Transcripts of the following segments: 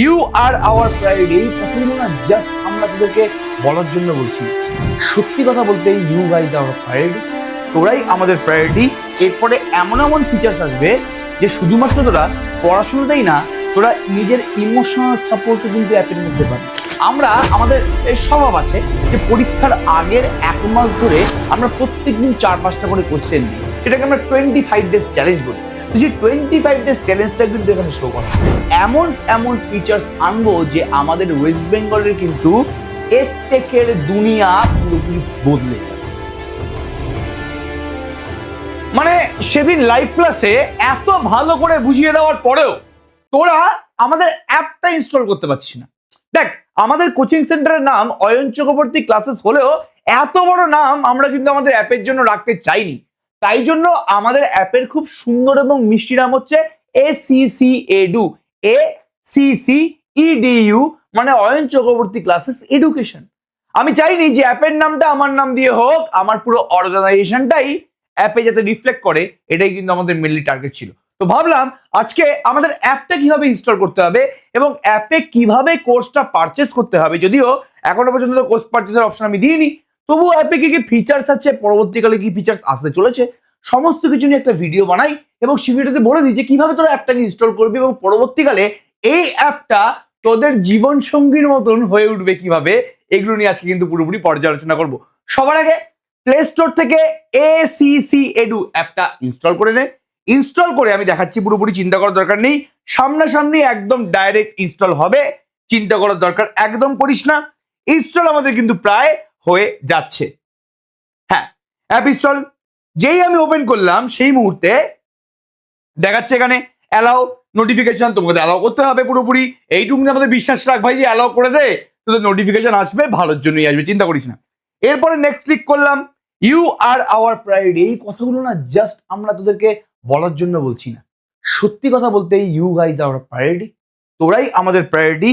You are our priority. এই কথাগুলো না জাস্ট আমরা তোদেরকে বলার জন্য বলছি। সত্যি কথা বলতে ইউ গাইজ আওয়ার প্রায়োরিটি, তোরাই আমাদের প্রায়োরিটি। এরপরে এমন এমন ফিচার্স আসবে যে শুধুমাত্র তোরা পড়াশোনাতেই না, তোরা নিজের ইমোশনাল সাপোর্টও কিন্তু অ্যাপের মধ্যে পাবি। আমরা আমাদের এই স্বভাব আছে যে পরীক্ষার আগের 1 মাস ধরে আমরা প্রত্যেকদিন 4-5টা করে কোশ্চেন দিই, সেটাকে আমরা 25 ডেজ চ্যালেঞ্জ বলি। সেই 25 ডেজ চ্যালেঞ্জটা কিন্তু এখানে শো করা এমন এমন ফিচার্স আনবো যে আমাদের ওয়েস্ট বেঙ্গলের কিন্তু এর দুনিয়া পুরোপুরি বদলে যাবে। মানে সেদিন লাইভ ক্লাসে এত ভালো করে বুঝিয়ে দেওয়ার পরেও তোরা আমাদের অ্যাপটা ইনস্টল করতে পারছিস না। দেখ, আমাদের কোচিং সেন্টারের নাম অয়ন চক্রবর্তী ক্লাসেস হলেও এত বড় নাম আমরা কিন্তু আমাদের অ্যাপের জন্য রাখতে চাইনি। তাই জন্য আমাদের অ্যাপের খুব সুন্দর এবং মিষ্টি নাম হচ্ছে ACC EDU, ACC EDU, মানে অয়ন চক্রবর্তী ক্লাসেস এডুকেশন। আমি চাইনি যে অ্যাপের নামটা আমার নাম দিয়ে হোক, আমার পুরো অর্গানাইজেশনটাই অ্যাপে যাতে রিফ্লেক্ট করে, এটাই কিন্তু আমাদের মেনলি টার্গেট ছিল। তো ভাবলাম আজকে আমাদের অ্যাপটা কিভাবে ইনস্টল করতে হবে এবং অ্যাপে কিভাবে কোর্সটা পারচেস করতে হবে, যদিও এখনো পর্যন্ত কোর্স পারচেসের অপশন আমি দিইনি, তবু অ্যাপে কি কি ফিচার্স আছে, পরবর্তীকালে কি ফিচার্স আসতে চলেছে, সমস্ত কিছু নিয়ে একটা ভিডিও বানাই এবং সেই ভিডিওতে বলে দিই যে কিভাবে তোরা অ্যাপটাকে ইনস্টল করবি এবং পরবর্তীকালে এই অ্যাপটা তোদের জীবন সঙ্গীর মতন হয়ে উঠবে কিভাবে, এগুলো নিয়ে আজকে কিন্তু পুরোপুরি পর্যালোচনা করব। সবার আগে প্লে স্টোর থেকে ACC EDU অ্যাপটা ইনস্টল করে নে। ইনস্টল করে আমি দেখাচ্ছি, পুরোপুরি চিন্তা করার দরকার নেই, সামনাসামনি একদম ডাইরেক্ট ইনস্টল হবে, চিন্তা করার দরকার একদম করিস না। ইনস্টল আমাদের কিন্তু প্রায় হয়ে যাচ্ছে। হ্যাঁ, অ্যাপ ইনস্টল যেই আমি ওপেন করলাম সেই মুহূর্তে দেখাচ্ছে এখানে অ্যালাউ নোটিফিকেশন, তোমাকে অ্যালাউ করতে হবে পুরোপুরি। এইটুকু আমাদের বিশ্বাস রাখ ভাই যে অ্যালাউ করে দে, তোদের নোটিফিকেশন আসবে, ভালোর জন্যই আসবে, চিন্তা করিস না। এরপরে নেক্সট ক্লিক করলাম। You are our priority. এই কথাগুলো না জাস্ট আমরা তোদেরকে বলার জন্য বলছি না, সত্যি কথা বলতে ইউ গাইজ আওয়ার প্রায়োরিটি, তোরাই আমাদের priority.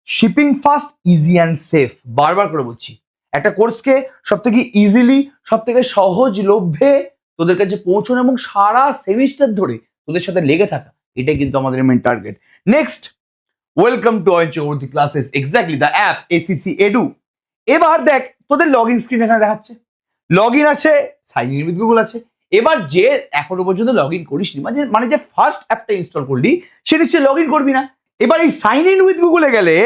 Shipping fast, easy and safe, বারবার করে বলছি। একটা কোর্সকে সব থেকে ইজিলি, সব থেকে সহজলভ্যে তোদের কাছে পৌঁছানো এবং সারা সেমিস্টার ধরে তোদের সাথে লেগে থাকা, এটাই কিন্তু আমাদের main target. Next, welcome to Ayan Chakraborty classes, exactly the app ACC EDU। এবার দেখ তোদের লগ ইন স্ক্রিন এখানে দেখাচ্ছে, লগ ইন আছে, সাইন ইন উইথ গুগল আছে। এবার যে এখনো পর্যন্ত লগ ইন করিস নি, মানে যে ফার্স্ট অ্যাপটা ইনস্টল করলি সে নিশ্চয়ই লগ ইন করবি না। এবার এই সাইন ইন উইথ গুগলে গেলে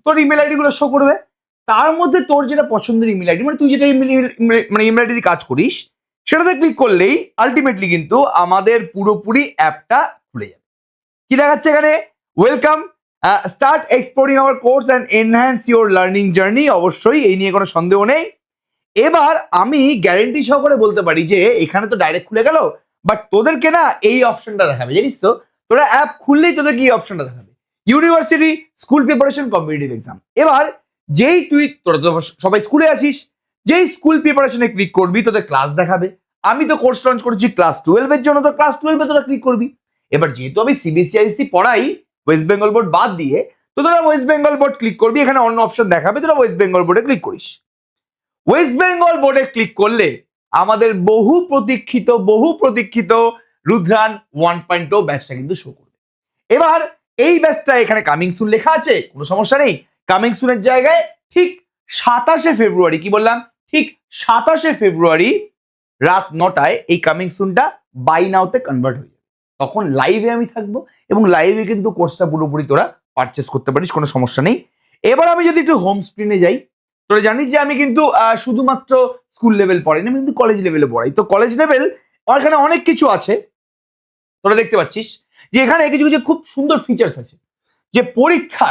তোর ইমেল আইডি গুলো শো করবে, তার মধ্যে তোর যেটা পছন্দের ইমেল আইডি, মানে তুই যেটা ইমেল আইডি দিয়ে কাজ করিস, সেটাতে ক্লিক করলেই আলটিমেটলি কিন্তু আমাদের পুরোপুরি অ্যাপটা খুলে যাবে। কি দেখাচ্ছে এখানে, welcome, start exploring hour course and enhance your learning journey. অবশ্যই এই নিয়ে কোনো সন্দেহ নেই। এবার আমি গ্যারেন্টি সহকারে বলতে পারি যে এখানে তো ডাইরেক্ট খুলে গেল, বাট তোদেরকে না এই অপশনটা দেখাবে, জানিস তো? তোরা অ্যাপ খুললেই তোদেরকে এই অপশনটা দেখাবে, university school preparation competitive exam. এবার যেই তোরা তো সবাই স্কুলে আছিস, যেই স্কুল প্রিপারেশনে ক্লিক করবি তোদের ক্লাস দেখাবে। আমি তো কোর্স লঞ্চ করেছি ক্লাস 12 এর জন্য, তো ক্লাস 12 তোরা ক্লিক করবি। এবার যেহেতু আমি CBSE পড়াই, ওয়েস্ট বেঙ্গল বোর্ড বাদ দিয়ে, তো তোরা ওয়েস্ট বেঙ্গল বোর্ড ক্লিক করবি, এখানে অন্য অপশন দেখাবে, তোরা ওয়েস্ট বেঙ্গল বোর্ডে ক্লিক করিস। ওয়েস্ট বেঙ্গল বোর্ডে ক্লিক করলে আমাদের বহু প্রতীক্ষিত রুদ্রান 1.0 ব্যাচটা কিন্তু শো করবে। এবার এই ব্যাচটা এখানে কামিং সুন লেখা আছে, কোনো সমস্যা নেই। কামিং সুনের জায়গায় ঠিক 27শে ফেব্রুয়ারি, কি বললাম, ঠিক 27শে ফেব্রুয়ারি রাত 9টায় এই কামিং সুনটা বাই নাওতে কনভার্ট হয়ে যাবে। তখন লাইভে আমি থাকবো এবং লাইভে কিন্তু কোর্সটা পুরোপুরি তোরা পারচেস করতে পারিস, কোনো সমস্যা নেই। এবার আমি যদি একটু হোম স্ক্রিনে যাই, তোরা জানিস যে আমি কিন্তু শুধুমাত্র স্কুল লেভেল পড়াই না, আমি কিন্তু কলেজ লেভেলে পড়াই। তো কলেজ লেভেল এখানে অনেক কিছু আছে, তোরা দেখতে পাচ্ছিস যে এখানে কিছু কিছু খুব সুন্দর ফিচার্স আছে। যে পরীক্ষা,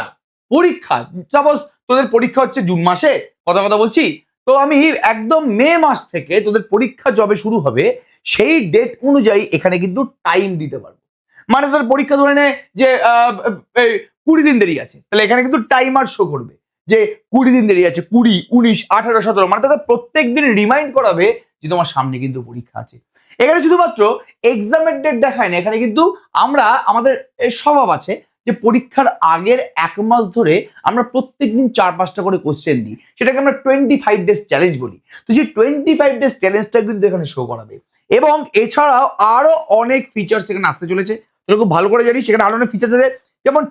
সাপোজ তোদের পরীক্ষা হচ্ছে জুন মাসে, কথা বলছি, তো আমি একদম মে মাস থেকে তোদের পরীক্ষা যবে শুরু হবে সেই ডেট অনুযায়ী এখানে কিন্তু টাইম দিতে পারবো। মানে তোদের পরীক্ষা ধরে নে যে 20 দিন দেরি আছে, তাহলে এখানে কিন্তু টাইমার শো করবে যে 20 দিন দেরি আছে, 20, 19, 18, 17, মানে তোকে প্রত্যেক দিন রিমাইন্ড করাবে যে তোমার সামনে কিন্তু পরীক্ষা আছে। এখানে শুধুমাত্র এক্সামের ডেট দেখায় না, এখানে কিন্তু আমরা আমাদের স্বভাব আছে যে পরীক্ষার আগের 1 মাস ধরে আমরা প্রত্যেকদিন 4-5টা করে কোশ্চেন দিই, সেটাকে আমরা 25 ডেজ চ্যালেঞ্জ বলি। তো সেই 25 ডেজ চ্যালেঞ্জটা কিন্তু এখানে শো করাবে এবং এছাড়াও আরো অনেক ফিচার্স এখানে আসতে চলেছে। তোরা খুব ভালো করে জানিস সেখানে আরো অনেক ফিচার্স আছে, যেমন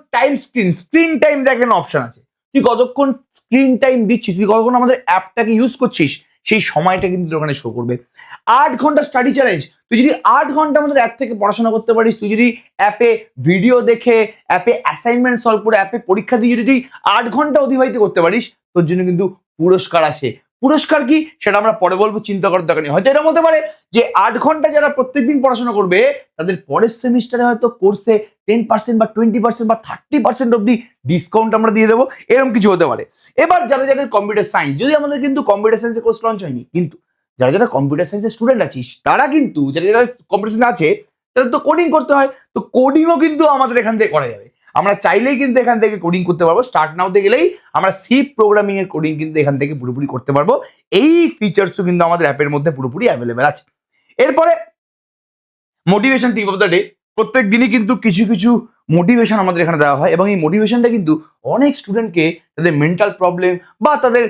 স্ক্রিন টাইম দেখেন অপশন আছে, তুই কতক্ষণ স্ক্রিন টাইম দিচ্ছিস, তুই কতক্ষণ আমাদের অ্যাপটাকে ইউজ করছিস, সেই সময়টা কিন্তু ওখানে শো করবে। 8 ঘন্টা স্টাডি চ্যালেঞ্জ, তুই যদি 8 ঘন্টা আমাদের অ্যাপ থেকে পড়াশোনা করতে পারিস, তুই যদি অ্যাপে ভিডিও দেখে, অ্যাপে অ্যাসাইনমেন্ট সলভ করে, অ্যাপে পরীক্ষা দিয়ে যদি 8 ঘন্টা অতিবাহিত করতে পারিস, তোর জন্য কিন্তু পুরস্কার আসে। পুরস্কার কি সেটা আমরা পরে বলবো, চিন্তা করার দরকার নেই। হয়তো এটা বলতে পারে যে 8 ঘন্টা যারা প্রত্যেকদিন পড়াশোনা করবে তাদের পরের সেমিস্টারে হয়তো কোর্সে 10% বা 20% বা 30% অব্দি ডিসকাউন্ট আমরা দিয়ে দেবো, এরকম কিছু হতে পারে। এবার যাদের যাদের কম্পিউটার সায়েন্স, যদি আমাদের কিন্তু কম্পিউটার সায়েন্সের কোর্স লঞ্চ হয়নি, কিন্তু যারা যারা কম্পিউটার সায়েন্সের স্টুডেন্ট আছিস, তারা কিন্তু যারা যারা কম্পিউটার সায়েন্স আছে তাদের তো কোডিং করতে হয়, তো কোডিংও কিন্তু আমাদের এখান থেকে করা যাবে। আমরা চাইলেই কিন্তু এখান থেকে কোডিং করতে পারবো। স্টার্ট নাওতে গেলেই আমরা সি প্রোগ্রামিং এর কোডিং কিন্তু এখান থেকে পুরোপুরি করতে পারবো। এই ফিচার্সও কিন্তু আমাদের অ্যাপের মধ্যে পুরোপুরি অ্যাভেলেবেল আছে। এরপরে motivation tip of the day, প্রত্যেক দিনই কিন্তু কিছু কিছু মোটিভেশন আমাদের এখানে দেওয়া হয়, এবং এই মোটিভেশনটা কিন্তু অনেক স্টুডেন্টকে তাদের মেন্টাল প্রবলেম বা তাদের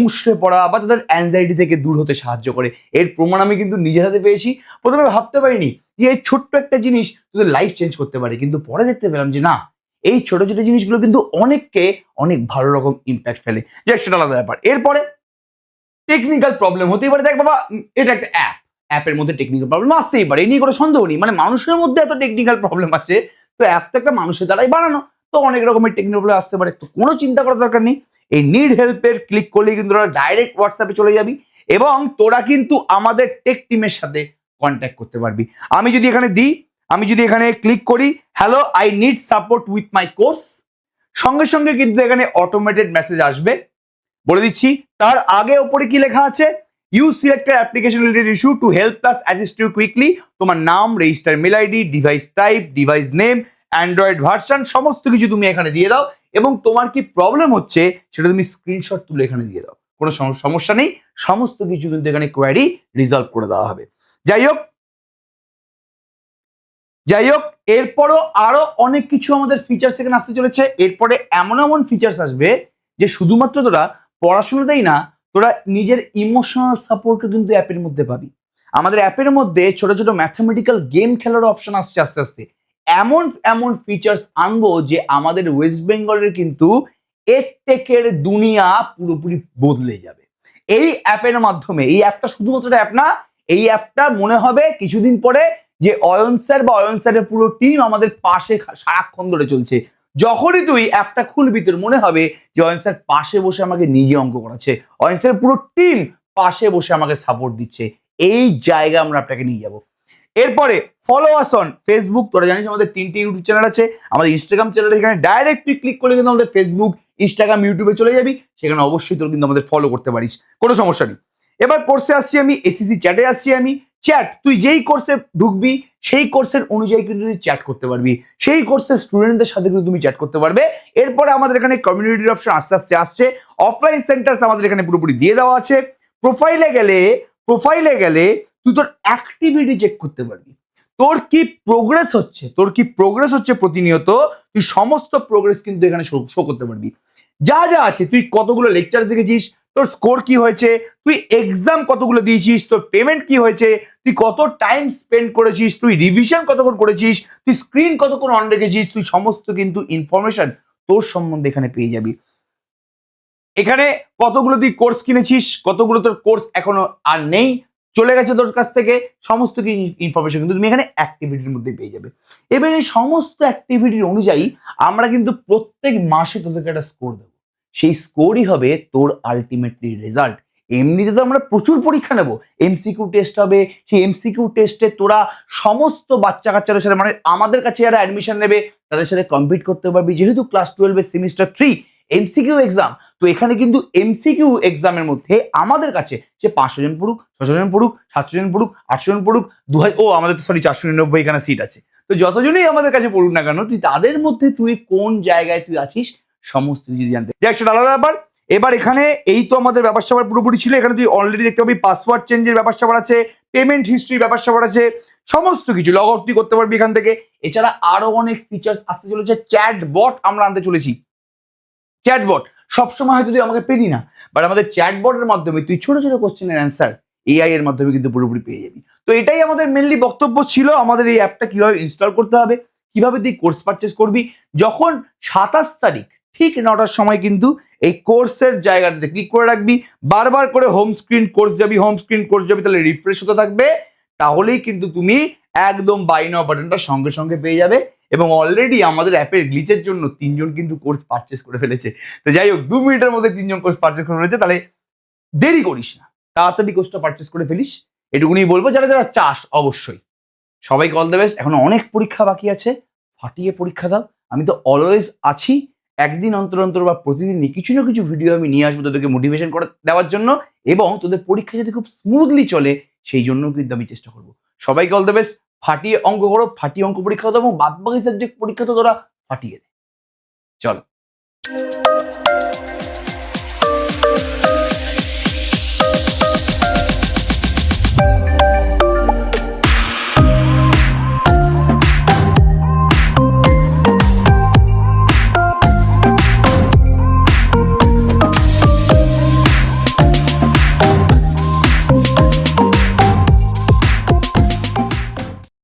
মুষড়ে পড়া বা তাদের অ্যাংজাইটি থেকে দূর হতে সাহায্য করে। এর প্রমাণ আমি কিন্তু নিজের হাতে পেয়েছি। প্রথমে ভাবতে পারিনি যে এই ছোট্ট একটা জিনিস তোদের লাইফ চেঞ্জ করতে পারে, কিন্তু পরে দেখতে পেলাম যে না, এই ছোট ছোট জিনিসগুলো কিন্তু অনেককে অনেক ভালো রকম ইম্প্যাক্ট ফেলে, যে সেটা আলাদা ব্যাপার। এরপরে টেকনিক্যাল প্রবলেম হতেই পারে। দেখ বাবা, এটা একটা অ্যাপের মধ্যে টেকনিক্যাল প্রবলেম আসতেই পারে, এই নিয়ে কোনো সন্দেহ নেই। মানে মানুষের মধ্যে এত টেকনিক্যাল প্রবলেম আছে, তো অ্যাপ তো একটা মানুষের দ্বারাই বানানো, তো অনেক রকমের টেকনিক্যাল প্রবলেম আসতে পারে। তো কোনো চিন্তা করার দরকার নেই, এই নিড হেল্পের ক্লিক করলেই কিন্তু তোরা ডাইরেক্ট হোয়াটসঅ্যাপে চলে যাবি এবং তোরা কিন্তু আমাদের টেক টিমের সাথে কন্ট্যাক্ট করতে পারবি। আমি যদি এখানে দিই, আমি যদি এখানে ক্লিক করি hello I need support with my course, সঙ্গে সঙ্গে কিন্তু এখানে অটোমেটেড মেসেজ আসবে। বলে দিচ্ছি, তার আগে ওপরে কি লেখা আছে, you selected application related issue to help plus assist you quickly. তোমার নাম, register mail ID, device type, device name, android version, সমস্ত কিছু তুমি এখানে দিয়ে দাও এবং তোমার কি প্রবলেম হচ্ছে সেটা তুমি স্ক্রিনশট তুলে এখানে দিয়ে দাও। কোনো সমস্যা নেই, সমস্ত কিছু কিন্তু এখানে কোয়ারি রিজলভ করে দেওয়া হবে। যাই হোক এরপরও আরো অনেক কিছু আমাদের ফিচার্স এখানে আসতে চলেছে। এরপরে এমন এমন ফিচার্স আসবে যে শুধুমাত্র তোরা পড়াশোনাতেই না, তোরা নিজের ইমোশনাল সাপোর্টও কিন্তু অ্যাপের মধ্যে পাবি। আমাদের অ্যাপের মধ্যে ছোট ছোট ম্যাথামেটিক্যাল গেম খেলার অপশন আসছে আস্তে আস্তে। এমন এমন ফিচার্স আনবো যে আমাদের ওয়েস্ট বেঙ্গলের কিন্তু এডটেকের দুনিয়া পুরোপুরি বদলে যাবে এই অ্যাপের মাধ্যমে। এই অ্যাপটা শুধুমাত্র অ্যাপ না, এই অ্যাপটা মনে হবে কিছুদিন পরে যে অয়ন স্যার বা অয়ন স্যারের পুরো টিম আমাদের পাশে সারাক্ষণ ধরে চলছে। যখনই তুই অ্যাপটা খুলবি তোর মনে হবে যে অয়ন স্যার পাশে বসে আমাকে নিজে অঙ্ক করাচ্ছে, অয়ন স্যারের পুরো টিম পাশে বসে আমাকে সাপোর্ট দিচ্ছে। এই জায়গায় আমরা আপনাকে নিয়ে যাব। এরপরে ফলো আস অন ফেসবুক, তোরা জানিস আমাদের 3টে ইউটিউব চ্যানেল আছে, আমাদের ইনস্টাগ্রাম চ্যানেল, এখানে ডাইরেক্ট তুই ক্লিক করলে কিন্তু আমাদের ফেসবুক, ইনস্টাগ্রাম, ইউটিউবে চলে যাবি, সেখানে অবশ্যই তোর কিন্তু আমাদের ফলো করতে পারিস, কোনো সমস্যা নেই। এবার কোর্সে আসছি আমি, এসিসি চ্যাটে আসছি আমি। চ্যাট, তুই যেই কোর্সে ঢুকবি সেই কোর্সের অনুযায়ী কিন্তু তুই চ্যাট করতে পারবি, সেই কোর্সের স্টুডেন্টদের সাথে কিন্তু তুমি চ্যাট করতে পারবে। এরপরে আমাদের এখানে কমিউনিটির অপশন আস্তে আস্তে আসছে, অফলাইন সেন্টার্স আমাদের এখানে পুরোপুরি দিয়ে দেওয়া আছে। প্রোফাইলে গেলে তুই তোর অ্যাক্টিভিটি চেক করতে পারবি, তোর কি প্রোগ্রেস হচ্ছে প্রতিনিয়ত, তুই সমস্ত প্রোগ্রেস কিন্তু এখানে শো করতে পারবি। যা যা আছে, তুই কতগুলো লেকচার দেখেছিস, তোর স্কোর কি হয়েছে, তুই এক্সাম কতগুলো দিয়েছিস, তোর পেমেন্ট কি হয়েছে, তুই কত টাইম স্পেন্ড করেছিস, তুই রিভিশন কতক্ষণ করেছিস, তুই স্ক্রিন কতক্ষণ অন রেখেছিস, তুই সমস্ত কিন্তু ইনফরমেশন তোর সম্বন্ধে এখানে পেয়ে যাবি। এখানে কতগুলো তুই কোর্স কিনেছিস, কতগুলো তোর কোর্স এখনো আর নেই, চলে গেছে তোর কাছ থেকে, সমস্ত কিছু ইনফরমেশন কিন্তু তুমি এখানে অ্যাক্টিভিটির মধ্যে পেয়ে যাবে। এবার এই সমস্ত অ্যাক্টিভিটির অনুযায়ী আমরা কিন্তু প্রত্যেক মাসে তোদেরকে একটা স্কোর দেবো, সেই স্কোরই হবে তোর আলটিমেটলি রেজাল্ট। এমনিতে তো আমরা প্রচুর পরীক্ষা নেবো, এমসিকিউ টেস্ট হবে, সেই এমসিকিউ টেস্টে তোরা সমস্ত বাচ্চা কাচ্চাদের সাথে, মানে আমাদের কাছে যারা অ্যাডমিশন নেবে তাদের সাথে কম্পিট করতে পারবি, যেহেতু ক্লাস 12 সেমিস্টার 3 এমসিকিউ এক্সাম। তো এখানে কিন্তু এমসিকিউ এক্সামের মধ্যে আমাদের কাছে সে 500 জন পড়ুক, 600 জন পড়ুক, 700 জন পড়ুক, 800 জন পড়ুক, আমাদের তো 499 এখানে সিট আছে, তো যতজনই আমাদের কাছে পড়ুক না কেন, তুই তাদের মধ্যে তুই কোন জায়গায় তুই আছিস সমস্ত কিছু জানতে যাক, সেটা আলাদা ব্যাপার। এবার এখানে এই তো আমাদের ব্যাপার স্যাপার পুরোপুরি ছিল। এখানে তুই অলরেডি দেখতে পাবি পাসওয়ার্ড চেঞ্জের ব্যাপার স্যাপার আছে, পেমেন্ট হিস্ট্রির ব্যাপার স্যাপার আছে, সমস্ত কিছু লগ আউট তুই করতে পারবি এখান থেকে। এছাড়া আরো অনেক ফিচার্স আসতে চলেছে, চ্যাটবট আমরা আনতে চলেছি। চ্যাটবট সবসময় হয়তো তুই আমাকে পেলি না, বাট আমাদের চ্যাটবটের মাধ্যমে তুই ছোট ছোট কোশ্চেনের অ্যান্সার এআই এর মাধ্যমে কিন্তু পুরোপুরি পেয়ে যাবি। তো এটাই আমাদের মেনলি বক্তব্য ছিল, আমাদের এই অ্যাপটা কিভাবে ইনস্টল করতে হবে, কিভাবে তুই কোর্স পারচেস করবি। যখন 27 তারিখ ঠিক 9টার সময় কিন্তু এই কোর্সের জায়গাটাতে ক্লিক করে রাখবি, বারবার করে হোম স্ক্রিন কোর্স যাবি, তাহলে রিফ্রেশ হতে থাকবে, তাহলেই কিন্তু তুমি একদম বাই নাও বাটনটা সঙ্গে সঙ্গে পেয়ে যাবে। এবং অলরেডি আমাদের অ্যাপের গ্লিচের জন্য 3জন কিন্তু কোর্স পারচেস করে ফেলেছে। তো যাই হোক, 2 মিনিটের মধ্যে 3জন কোর্স পারচেস করে ফেলেছে, তাহলে দেরি করিস না, তাড়াতাড়ি কোর্সটা পারচেস করে ফেলিস, এটুকুনি বলবো। যারা যারা চাস অবশ্যই সবাইকে অল দ্য বেস্ট। এখন অনেক পরীক্ষা বাকি আছে, ফাটিয়ে পরীক্ষা দাও। আমি তো অলওয়েজ আছি, একদিন অন্তর অন্তর বা প্রতিদিনই কিছু না কিছু ভিডিও আমি নিয়ে আসবো তোদেরকে মোটিভেশন করে দেওয়ার জন্য, এবং তোদের পরীক্ষা যাতে খুব স্মুথলি চলে সেই জন্য কিন্তু আমি চেষ্টা করবো। সবাইকে অল দ্য বেস্ট, ফাটিয়ে অঙ্ক করো, ফাটিয়ে অঙ্ক পরীক্ষা দাও, এবং বাদ বাকি সাবজেক্ট পরীক্ষা তো তোরা ফাটিয়ে দে। চলো।